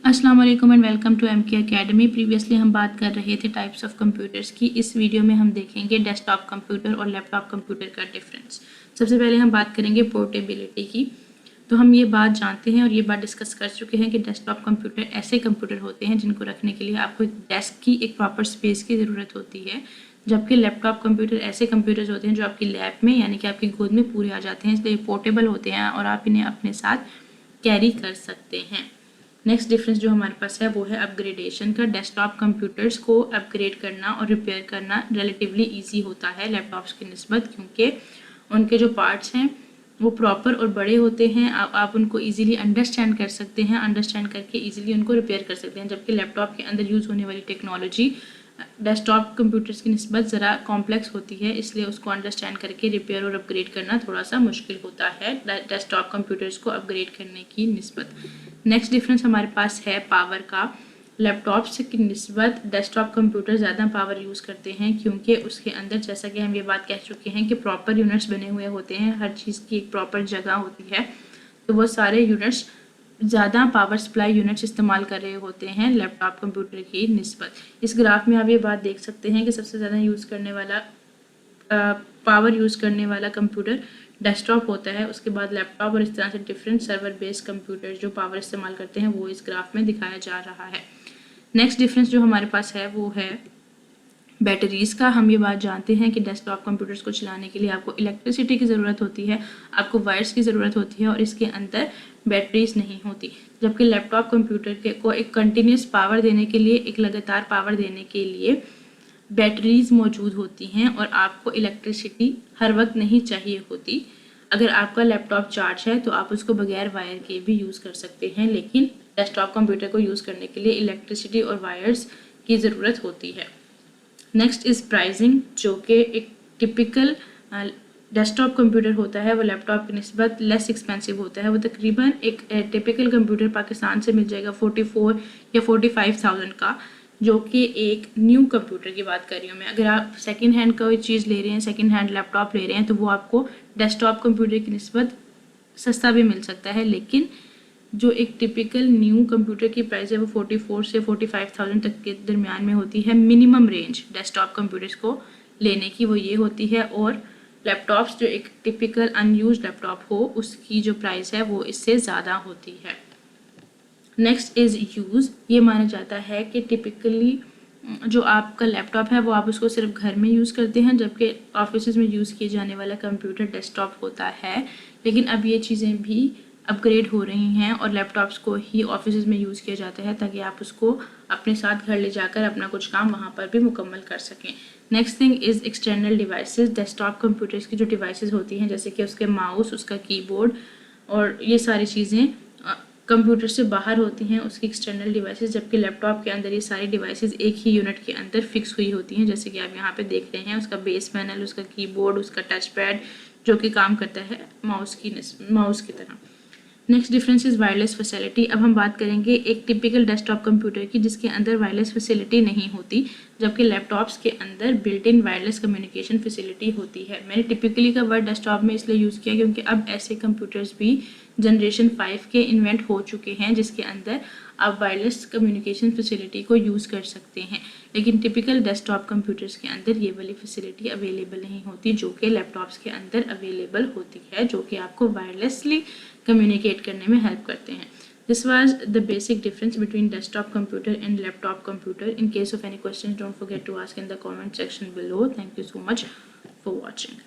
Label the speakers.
Speaker 1: अस्सलाम वालेकुम and welcome to MK academy. Previously हम बात कर रहे थे टाइप्स ऑफ कंप्यूटर्स की। इस वीडियो में हम देखेंगे डेस्कटॉप कंप्यूटर और लैपटॉप कंप्यूटर का डिफरेंस। सबसे पहले हम बात करेंगे पोर्टेबिलिटी की। तो हम ये बात जानते हैं और ये बात डिस्कस कर चुके हैं कि डेस्कटॉप कंप्यूटर ऐसे कंप्यूटर होते हैं जिनको रखने के लिए आपको एक डेस्क की एक प्रॉपर स्पेस की ज़रूरत होती है, जबकि लैपटॉप कंप्यूटर ऐसे कंप्यूटर्स होते हैं जो आपकी लैब में यानी कि आपकी गोद में पूरे आ जाते हैं, इसलिए पोर्टेबल होते हैं और आप इन्हें अपने साथ कैरी कर सकते हैं। नेक्स्ट डिफरेंस जो हमारे पास है वो है अपग्रेडेशन का। डेस्कटॉप कंप्यूटर्स को अपग्रेड करना और रिपेयर करना रिलेटिवली इजी होता है लैपटॉप्स की निस्बत, क्योंकि उनके जो पार्ट्स हैं वो प्रॉपर और बड़े होते हैं। आप उनको इजीली अंडरस्टैंड कर सकते हैं, अंडरस्टैंड करके इजीली उनको रिपेयर कर सकते हैं, जबकि लैपटॉप के अंदर यूज़ होने वाली टेक्नोलॉजी डेस्कटॉप कंप्यूटर्स की निस्बत ज़रा कॉम्प्लेक्स होती है, इसलिए उसको अंडरस्टैंड करके रिपेयर और अपग्रेड करना थोड़ा सा मुश्किल होता है डेस्कटॉप कंप्यूटर्स को अपग्रेड करने की निस्बत। नेक्स्ट डिफरेंस हमारे पास है पावर का। लैपटॉप्स की निस्बत डेस्कटॉप कंप्यूटर ज़्यादा पावर यूज़ करते हैं, क्योंकि उसके अंदर जैसा कि हम ये बात कह चुके हैं कि प्रॉपर यूनिट्स बने हुए होते हैं, हर चीज़ की एक प्रॉपर जगह होती है, तो वो सारे यूनिट्स ज़्यादा पावर सप्लाई यूनिट्स इस्तेमाल कर रहे होते हैं लैपटॉप कंप्यूटर की निस्बत। इस ग्राफ में आप ये बात देख सकते हैं कि सबसे ज़्यादा यूज़ करने वाला पावर यूज़ करने वाला कंप्यूटर डेस्कटॉप होता है, उसके बाद लैपटॉप, और इस तरह से डिफरेंट सर्वर बेस्ड कंप्यूटर जो पावर इस्तेमाल करते हैं वो इस ग्राफ में दिखाया जा रहा है। नेक्स्ट डिफरेंस जो हमारे पास है वो है बैटरीज़ का। हम ये बात जानते हैं कि डेस्कटॉप कंप्यूटर्स को चलाने के लिए आपको इलेक्ट्रिसिटी की ज़रूरत होती है, आपको वायर्स की ज़रूरत होती है और इसके अंदर बैटरीज नहीं होती, जबकि लैपटॉप कंप्यूटर को एक कंटिन्यूस पावर देने के लिए, एक लगातार पावर देने के लिए बैटरीज मौजूद होती हैं और आपको इलेक्ट्रिसिटी हर वक्त नहीं चाहिए होती। अगर आपका लैपटॉप चार्ज है तो आप उसको बगैर वायर के भी यूज़ कर सकते हैं, लेकिन डेस्कटॉप कंप्यूटर को यूज़ करने के लिए इलेक्ट्रिसिटी और वायर्स की ज़रूरत होती है। नेक्स्ट इज़ प्राइसिंग, जो कि एक टिपिकल डेस्कटॉप कंप्यूटर होता है वो लैपटॉप की निस्बत लेस एक्सपेंसिव होता है। वो तकरीबन एक टिपिकल कंप्यूटर पाकिस्तान से मिल जाएगा 44 या 45,000 का, जो कि एक न्यू कंप्यूटर की बात कर रही हूँ मैं। अगर आप सेकंड हैंड कोई चीज़ ले रहे हैं, सेकंड हैंड लैपटॉप ले रहे हैं, तो वो आपको डेस्कटॉप कंप्यूटर की निस्बत सस्ता भी मिल सकता है, लेकिन जो एक टिपिकल न्यू कंप्यूटर की प्राइस है वो 44 से 45,000 तक के दरमियान में होती है। मिनिमम रेंज डेस्कटॉप कंप्यूटर्स को लेने की वो ये होती है, और लैपटॉप्स जो एक टिपिकल अनयूज्ड लैपटॉप हो उसकी जो प्राइस है वो इससे ज़्यादा होती है। Next is use. ये माना जाता है कि टिपिकली जो आपका लैपटॉप है वो आप उसको सिर्फ घर में यूज़ करते हैं, जबकि ऑफिस में यूज़ किए जाने वाला कंप्यूटर डेस्कटॉप होता है। लेकिन अब ये चीज़ें भी अपग्रेड हो रही हैं और लैपटॉप्स को ही ऑफिस में यूज़ किया जाता है, ताकि आप उसको अपने साथ घर ले जाकर अपना कुछ काम वहाँ पर भी मुकम्मल कर सकें। Next thing is external devices. Desktop computers की जो डिवाइसेस होती हैं, जैसे कि उसके माउस, उसका कीबोर्ड और ये सारी चीज़ें कंप्यूटर से बाहर होती हैं, उसकी एक्सटर्नल डिवाइसेस, जबकि लैपटॉप के अंदर ये सारी डिवाइसेस एक ही यूनिट के अंदर फिक्स हुई होती हैं, जैसे कि आप यहाँ पे देख रहे हैं। उसका बेस पैनल, उसका कीबोर्ड, उसका टच पैड जो कि काम करता है माउस की तरह। Next difference is wireless facility. अब हम बात करेंगे एक टिपिकल डेस्कटॉप कंप्यूटर की जिसके अंदर वायरलेस फैसिलिटी नहीं होती, जबकि लैपटॉप्स के अंदर built in wireless communication facility होती है। मैंने टिपिकली का वर्ड डेस्कटॉप में इसलिए यूज़ किया क्योंकि अब ऐसे कंप्यूटर्स भी जनरेशन 5 के इन्वेंट हो चुके हैं जिसके अंदर आप वायरलेस कम्युनिकेशन फैसिलिटी को यूज़ कर सकते हैं, लेकिन टिपिकल डेस्कटॉप कंप्यूटर्स के अंदर ये वाली फैसिलिटी अवेलेबल नहीं होती जो कि लैपटॉप्स के अंदर अवेलेबल होती है, जो कि आपको वायरलेसली कम्युनिकेट करने में हेल्प करते हैं। This was the basic difference between desktop computer and laptop computer. In case of any questions, don't forget to ask in the comment section below. Thank you so much for watching.